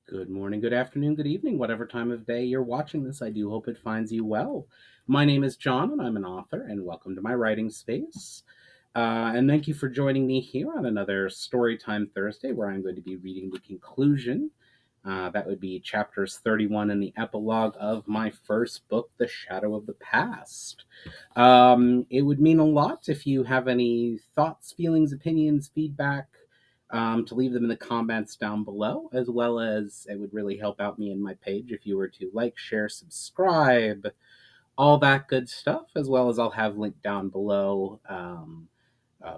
Good morning, good afternoon, good evening, whatever time of day you're watching this. I do hope it finds you well. My name is John, and I'm an author, and welcome to my writing space. And thank you for joining me here on another Storytime Thursday, where I'm going to be reading the conclusion. That would be chapters 31 and the epilogue of my first book, The Shadow of the Past. It would mean a lot if you have any thoughts, feelings, opinions, feedback, to leave them in the comments down below, as well as it would really help out me and my page if you were to like, share, subscribe, all that good stuff, as well as I'll have linked down below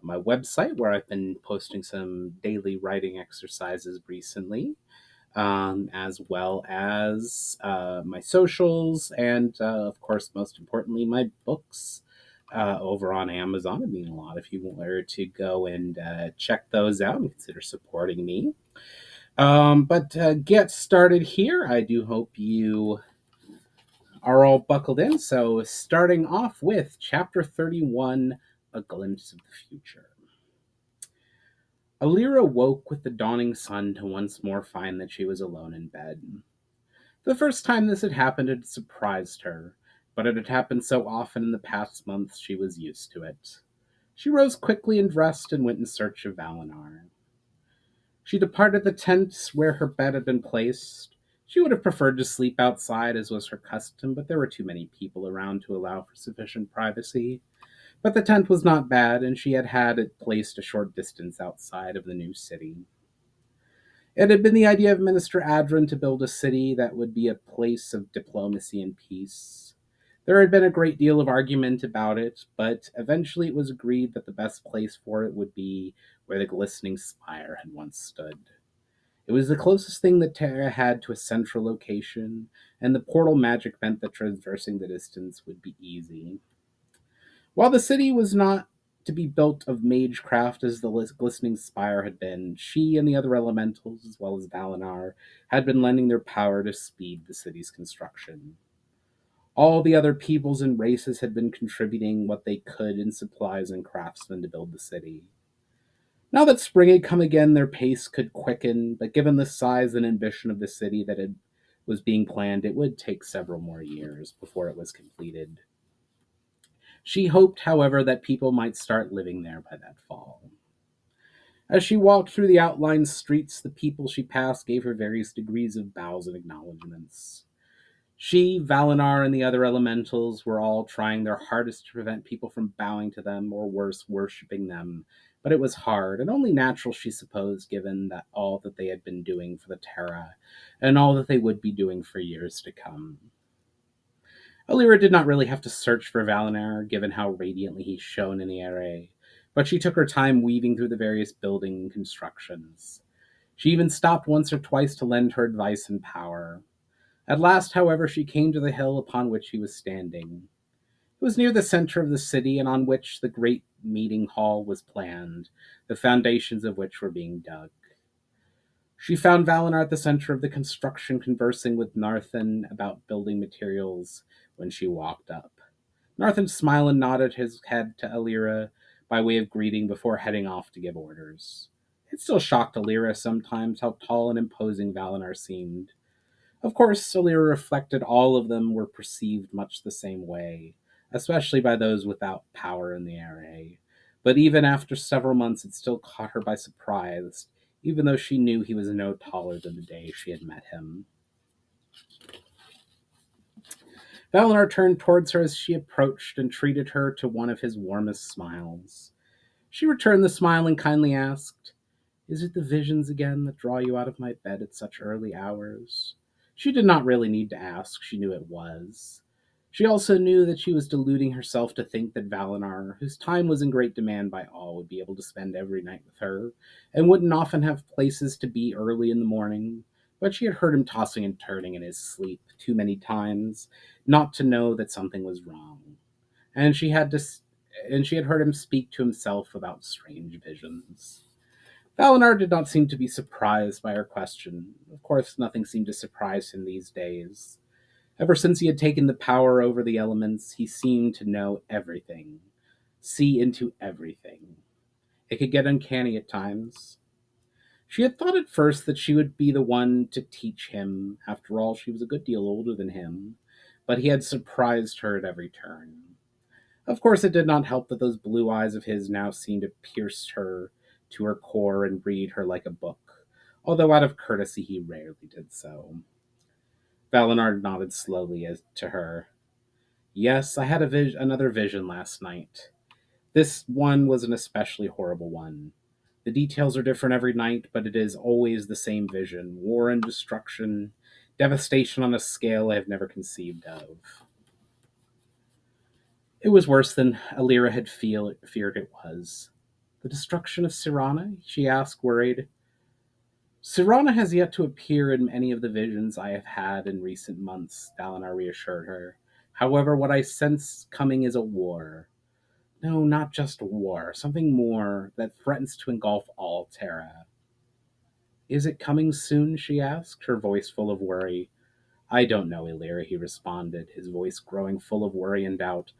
my website where I've been posting some daily writing exercises recently, as well as my socials, and of course, most importantly, my books over on Amazon. It means a lot if you were to go and check those out and consider supporting me. But get started here. I do hope you are all buckled in. So, starting off with chapter 31, A Glimpse of the Future. Alira woke with the dawning sun to once more find that she was alone in bed. The first time this had happened had surprised her, but it had happened so often in the past months she was used to it. She rose quickly and dressed and went in search of Val'inar. She departed the tent where her bed had been placed. She would have preferred to sleep outside as was her custom, but there were too many people around to allow for sufficient privacy. But the tent was not bad, and she had had it placed a short distance outside of the new city. It had been the idea of Minister Adron to build a city that would be a place of diplomacy and peace. There had been a great deal of argument about it, but eventually it was agreed that the best place for it would be where the glistening spire had once stood. It was the closest thing that Terra had to a central location, and the portal magic meant that traversing the distance would be easy. While the city was not to be built of magecraft as the glistening spire had been, she and the other elementals, as well as Val'inar, had been lending their power to speed the city's construction. All the other peoples and races had been contributing what they could in supplies and craftsmen to build the city. Now that spring had come again, their pace could quicken, but given the size and ambition of the city was being planned, it would take several more years before it was completed. She hoped, however, that people might start living there by that fall. As she walked through the outlined streets, the people she passed gave her various degrees of bows and acknowledgments. She, Val'inar, and the other elementals were all trying their hardest to prevent people from bowing to them, or worse, worshipping them. But it was hard, and only natural, she supposed, given that all that they had been doing for the Terra, and all that they would be doing for years to come. Alira did not really have to search for Val'inar, given how radiantly he shone in the array, but she took her time weaving through the various building constructions. She even stopped once or twice to lend her advice and power. At last, however, she came to the hill upon which he was standing. It was near the center of the city, and on which the great meeting hall was planned, the foundations of which were being dug. She found Val'inar at the center of the construction, conversing with Narthan about building materials when she walked up. Narthan smiled and nodded his head to Alira by way of greeting before heading off to give orders. It still shocked Alira sometimes how tall and imposing Val'inar seemed. Of course, Alira reflected all of them were perceived much the same way, especially by those without power in the array. But even after several months, it still caught her by surprise, even though she knew he was no taller than the day she had met him. Val'inar turned towards her as she approached and treated her to one of his warmest smiles. She returned the smile and kindly asked, "Is it the visions again that draw you out of my bed at such early hours?" She did not really need to ask, she knew it was. She also knew that she was deluding herself to think that Val'inar, whose time was in great demand by all, would be able to spend every night with her, and wouldn't often have places to be early in the morning. But she had heard him tossing and turning in his sleep too many times not to know that something was wrong. And she had heard him speak to himself about strange visions. Val'inar did not seem to be surprised by her question. Of course, nothing seemed to surprise him these days. Ever since he had taken the power over the elements, he seemed to know everything, see into everything. It could get uncanny at times. She had thought at first that she would be the one to teach him. After all, she was a good deal older than him, but he had surprised her at every turn. Of course, it did not help that those blue eyes of his now seemed to pierce her to her core and read her like a book, although out of courtesy he rarely did so. Val'inar nodded slowly as to her. Yes, I had another vision last night. This one was an especially horrible one. The details are different every night, but it is always the same vision: war and destruction, devastation on a scale I have never conceived of. It was worse than Alira had feared it was. The destruction of Sirana? She asked, worried. Sirana has yet to appear in any of the visions I have had in recent months, Dalinar reassured her. However, what I sense coming is a war. No, not just a war, something more that threatens to engulf all Terra. Is it coming soon? She asked, her voice full of worry. I don't know, Illyria, he responded, his voice growing full of worry and doubt.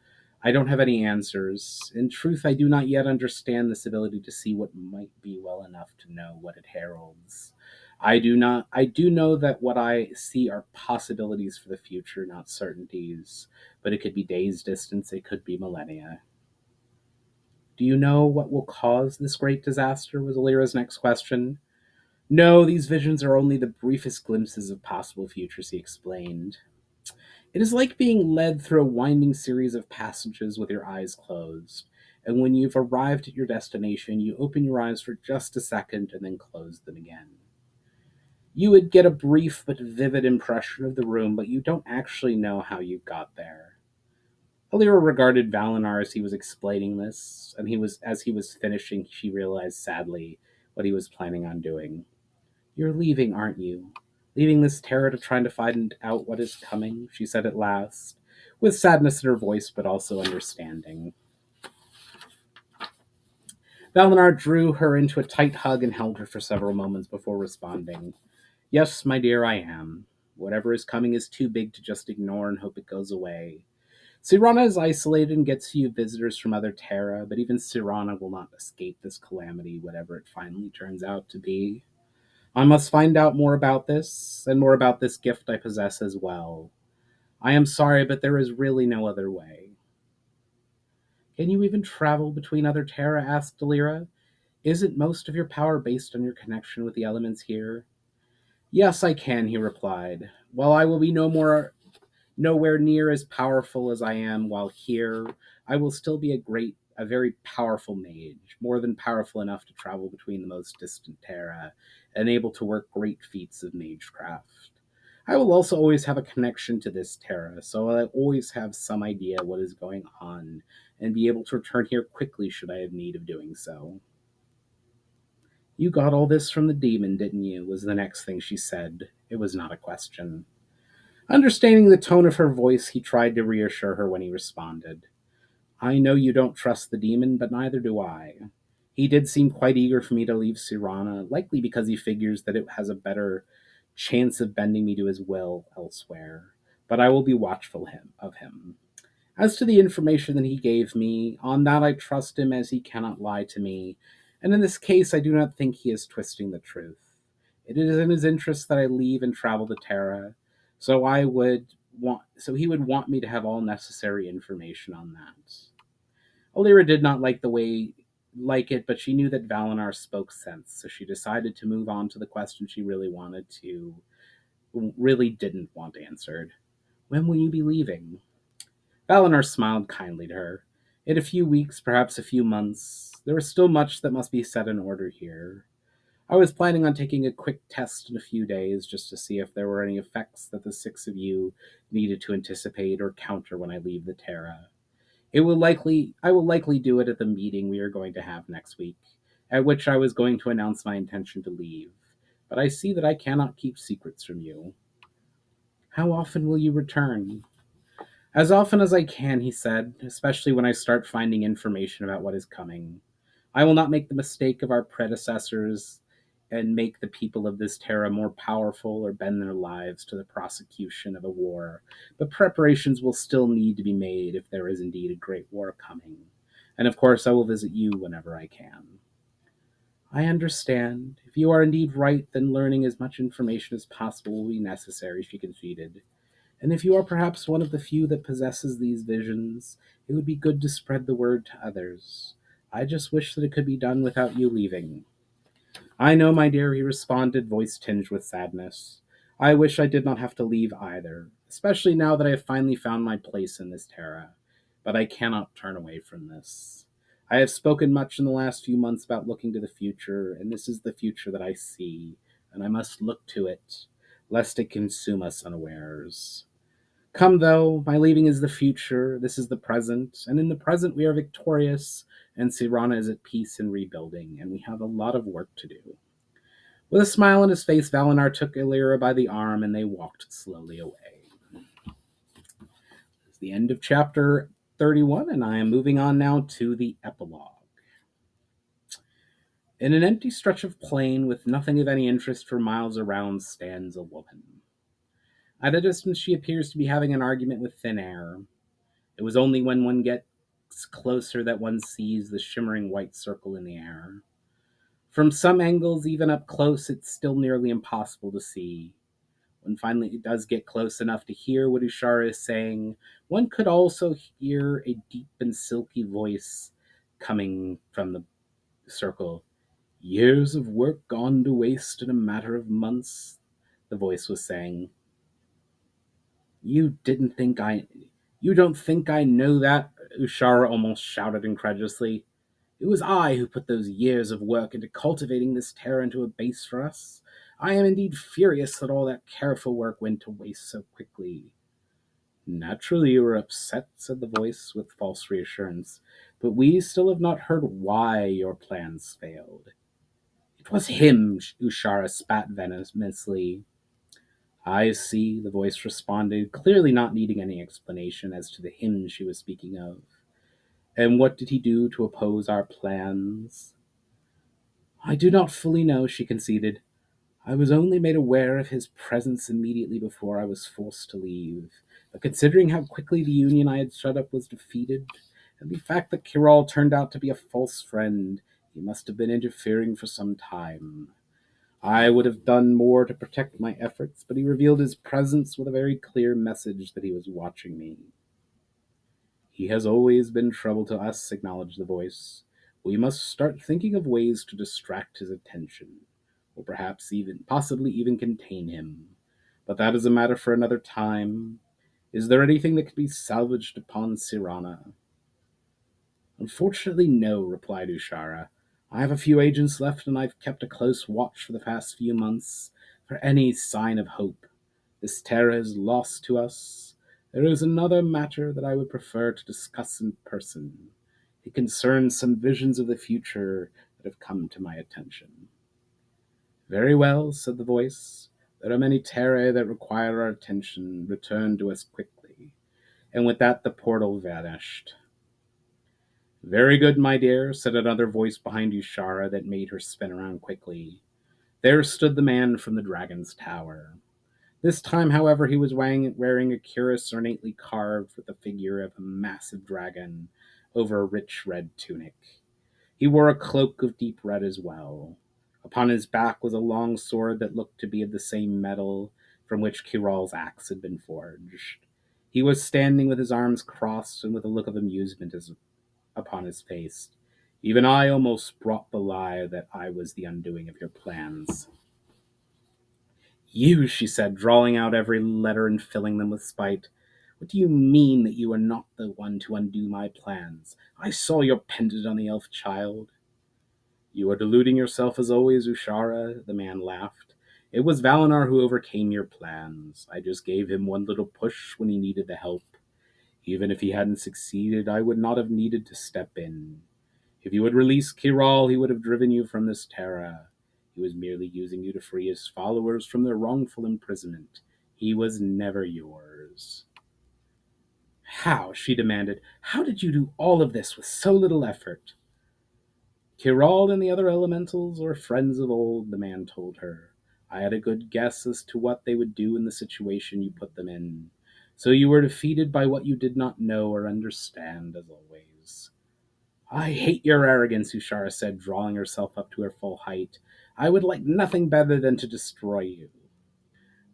I don't have any answers. In truth, I do not yet understand this ability to see what might be well enough to know what it heralds. I do know that what I see are possibilities for the future, not certainties. But it could be days distance, it could be millennia. Do you know what will cause this great disaster? Was Alira's next question. No, these visions are only the briefest glimpses of possible futures, he explained. It is like being led through a winding series of passages with your eyes closed. And when you've arrived at your destination, you open your eyes for just a second and then close them again. You would get a brief but vivid impression of the room, but you don't actually know how you got there. Alira regarded Val'inar as he was explaining this, and as he was finishing, she realized sadly what he was planning on doing. You're leaving, aren't you? Leaving this terror to try to find out what is coming, she said at last, with sadness in her voice but also understanding. Val'inar drew her into a tight hug and held her for several moments before responding. Yes, my dear, I am. Whatever is coming is too big to just ignore and hope it goes away. Sirana is isolated and gets few visitors from other Terra, but even Sirana will not escape this calamity, whatever it finally turns out to be. I must find out more about this, and more about this gift I possess as well. I am sorry, but there is really no other way. Can you even travel between other Terra? Asked Delira. Isn't most of your power based on your connection with the elements here? Yes, I can, he replied. While I will be nowhere near as powerful as I am while here, I will still be a very powerful mage, more than powerful enough to travel between the most distant Terra, and able to work great feats of magecraft. I will also always have a connection to this Terra, so I'll always have some idea what is going on, and be able to return here quickly should I have need of doing so. You got all this from the demon, didn't you? Was the next thing she said. It was not a question. Understanding the tone of her voice, he tried to reassure her when he responded. I know you don't trust the demon, but neither do I. He did seem quite eager for me to leave Sirana, likely because he figures that it has a better chance of bending me to his will elsewhere. But I will be of him. As to the information that he gave me, on that I trust him as he cannot lie to me, and in this case I do not think he is twisting the truth. It is in his interest that I leave and travel to Terra, so he would want me to have all necessary information on that. Alira did not like it, but she knew that Val'inar spoke sense, so she decided to move on to the question she really didn't want answered. When will you be leaving? Val'inar smiled kindly to her. In a few weeks, perhaps a few months. There is still much that must be set in order here. I was planning on taking a quick test in a few days just to see if there were any effects that the six of you needed to anticipate or counter when I leave the Terra. I will likely do it at the meeting we are going to have next week, at which I was going to announce my intention to leave. But I see that I cannot keep secrets from you. How often will you return? As often as I can, he said, especially when I start finding information about what is coming. I will not make the mistake of our predecessors and make the people of this terra more powerful or bend their lives to the prosecution of a war, but preparations will still need to be made if there is indeed a great war coming. And of course, I will visit you whenever I can. I understand. If you are indeed right, then learning as much information as possible will be necessary, she conceded. And if you are perhaps one of the few that possesses these visions, it would be good to spread the word to others. I just wish that it could be done without you leaving. I know, my dear, he responded, voice tinged with sadness. I wish I did not have to leave either, especially now that I have finally found my place in this terra. But I cannot turn away from this. I have spoken much in the last few months about looking to the future, and this is the future that I see, and I must look to it, lest it consume us unawares. Come, though, my leaving is the future, this is the present, and in the present we are victorious, and Sirana is at peace and rebuilding, and we have a lot of work to do. With a smile on his face, Val'inar took Illyra by the arm, and they walked slowly away. It's the end of chapter 31, and I am moving on now to the epilogue. In an empty stretch of plain with nothing of any interest for miles around stands a woman. At a distance, she appears to be having an argument with thin air. It was only when one gets closer that one sees the shimmering white circle in the air. From some angles, even up close, it's still nearly impossible to see. When finally it does get close enough to hear what Ushara is saying, one could also hear a deep and silky voice coming from the circle. Years of work gone to waste in a matter of months, the voice was saying. You didn't think I. You don't think I know that? Ushara almost shouted incredulously. It was I who put those years of work into cultivating this terror into a base for us. I am indeed furious that all that careful work went to waste so quickly. Naturally, you were upset, said the voice with false reassurance, but we still have not heard why your plans failed. It was him, Ushara spat venomously. I see, the voice responded, clearly not needing any explanation as to the him she was speaking of. And what did he do to oppose our plans? I do not fully know, she conceded. I was only made aware of his presence immediately before I was forced to leave. But considering how quickly the union I had set up was defeated, and the fact that Kiral turned out to be a false friend, he must have been interfering for some time. I would have done more to protect my efforts, but he revealed his presence with a very clear message that he was watching me. He has always been trouble to us, acknowledged the voice. We must start thinking of ways to distract his attention, or perhaps even, possibly even contain him. But that is a matter for another time. Is there anything that can be salvaged upon Sirana? Unfortunately, no, replied Ushara. I have a few agents left, and I've kept a close watch for the past few months for any sign of hope. This terror is lost to us. There is another matter that I would prefer to discuss in person. It concerns some visions of the future that have come to my attention. Very well, said the voice. There are many terrae that require our attention. Return to us quickly. And with that, the portal vanished. Very good, my dear, said another voice behind Ushara that made her spin around quickly. There stood the man from the dragon's tower. This time, however, he was wearing a cuirass ornately carved with the figure of a massive dragon over a rich red tunic. He wore a cloak of deep red as well. Upon his back was a long sword that looked to be of the same metal from which Kiral's axe had been forged. He was standing with his arms crossed and with a look of amusement upon his face. Even I almost brought the lie that I was the undoing of your plans. You, she said, drawing out every letter and filling them with spite. What do you mean that you are not the one to undo my plans? I saw your pendant on the elf child. You are deluding yourself as always, Ushara, the man laughed. It was Val'inar who overcame your plans. I just gave him one little push when he needed the help. Even if he hadn't succeeded, I would not have needed to step in. If you had released Kiral, he would have driven you from this terra. He was merely using you to free his followers from their wrongful imprisonment. He was never yours. How? She demanded. How did you do all of this with so little effort? Kiral and the other elementals were friends of old, the man told her. I had a good guess as to what they would do in the situation you put them in. So you were defeated by what you did not know or understand, as always. I hate your arrogance, Ushara said, drawing herself up to her full height. I would like nothing better than to destroy you.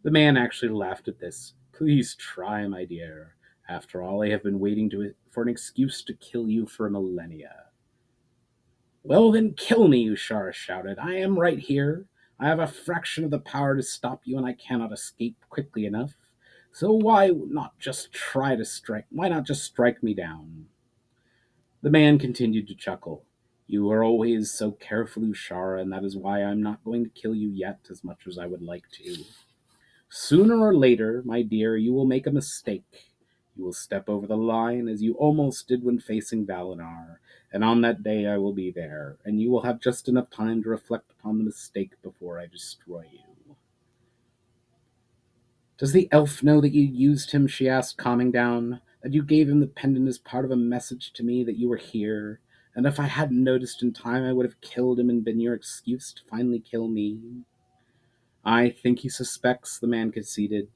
The man actually laughed at this. Please try, my dear. After all, I have been waiting for an excuse to kill you for millennia. Well, then kill me, Ushara shouted. I am right here. I have a fraction of the power to stop you, and I cannot escape quickly enough. So why not just strike me down? The man continued to chuckle. You are always so careful, Ushara, and that is why I'm not going to kill you yet as much as I would like to. Sooner or later, my dear, you will make a mistake. You will step over the line as you almost did when facing Val'inar, and on that day I will be there, and you will have just enough time to reflect upon the mistake before I destroy you. Does the elf know that you used him? She asked, calming down. That you gave him the pendant as part of a message to me that you were here, and if I hadn't noticed in time, I would have killed him and been your excuse to finally kill me. I think he suspects, the man conceded.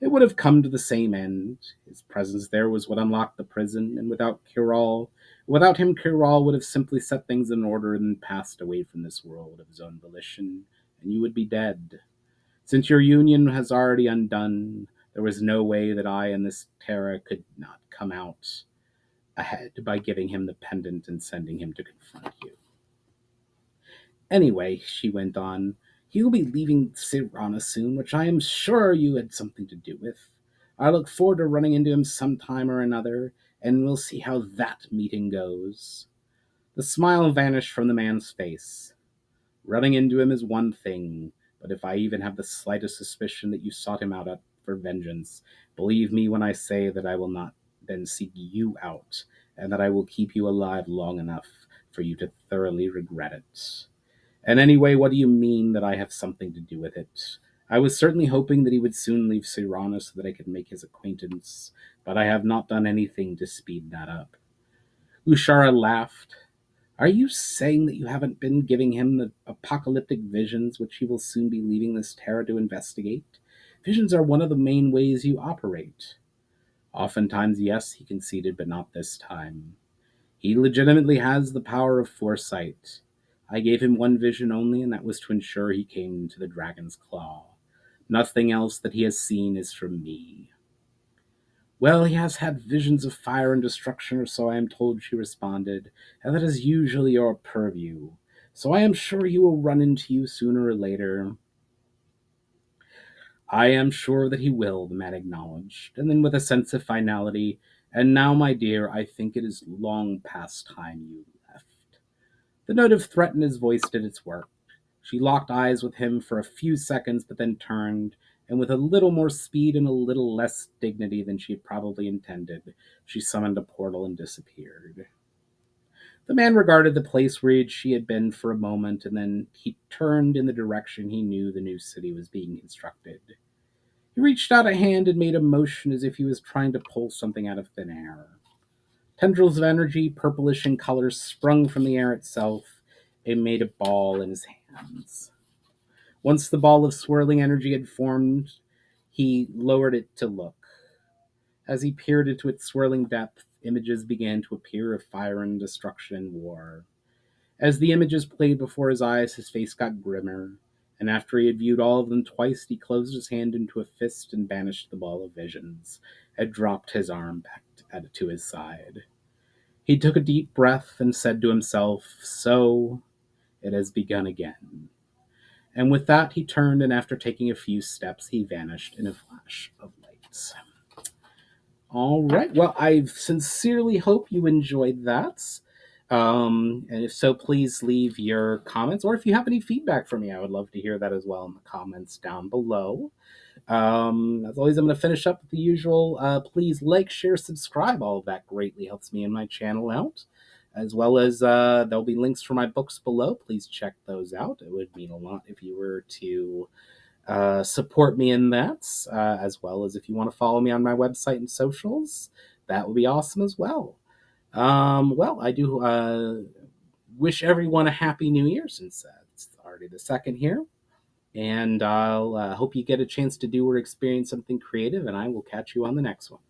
It would have come to the same end. His presence there was what unlocked the prison, and without him, Kiral would have simply set things in order and passed away from this world of his own volition, and you would be dead. Since your union has already undone, there was no way that I and this Terra could not come out ahead by giving him the pendant and sending him to confront you. Anyway, she went on, he will be leaving Sirana soon, which I am sure you had something to do with. I look forward to running into him some time or another, and we'll see how that meeting goes. The smile vanished from the man's face. Running into him is one thing, but if I even have the slightest suspicion that you sought him out for vengeance, believe me when I say that I will not then seek you out, and that I will keep you alive long enough for you to thoroughly regret it. And anyway, what do you mean that I have something to do with it? I was certainly hoping that he would soon leave Sirana so that I could make his acquaintance, but I have not done anything to speed that up. Ushara laughed. Are you saying that you haven't been giving him the apocalyptic visions which he will soon be leaving this terra to investigate? Visions are one of the main ways you operate. Oftentimes, yes, he conceded, but not this time. He legitimately has the power of foresight. I gave him one vision only, and that was to ensure he came to the dragon's claw. Nothing else that he has seen is from me. Well, he has had visions of fire and destruction, or so I am told, she responded, and that is usually your purview. So I am sure he will run into you sooner or later. I am sure that he will, the man acknowledged, and then with a sense of finality, and now, my dear, I think it is long past time you left. The note of threat in his voice did its work. She locked eyes with him for a few seconds, but then turned, and with a little more speed and a little less dignity than she had probably intended, she summoned a portal and disappeared. The man regarded the place where she had been for a moment, and then he turned in the direction he knew the new city was being constructed. He reached out a hand and made a motion as if he was trying to pull something out of thin air. Tendrils of energy, purplish in color, sprung from the air itself and made a ball in his hands. Once the ball of swirling energy had formed, he lowered it to look. As he peered into its swirling depth, images began to appear of fire and destruction and war. As the images played before his eyes, his face got grimmer, and after he had viewed all of them twice, he closed his hand into a fist and banished the ball of visions, and dropped his arm back to his side. He took a deep breath and said to himself, So, it has begun again. And with that, he turned, and after taking a few steps, he vanished in a flash of light. All right. Well, I sincerely hope you enjoyed that. And if so, please leave your comments, or if you have any feedback for me, I would love to hear that as well in the comments down below. As always, I'm going to finish up with the usual. Please like, share, subscribe. All of that greatly helps me and my channel out. As well as there'll be links for my books below. Please check those out. It would mean a lot if you were to support me in that, as well as if you want to follow me on my website and socials. That would be awesome as well. Well, I do wish everyone a happy new year since it's already the second here. And I'll hope you get a chance to do or experience something creative, and I will catch you on the next one.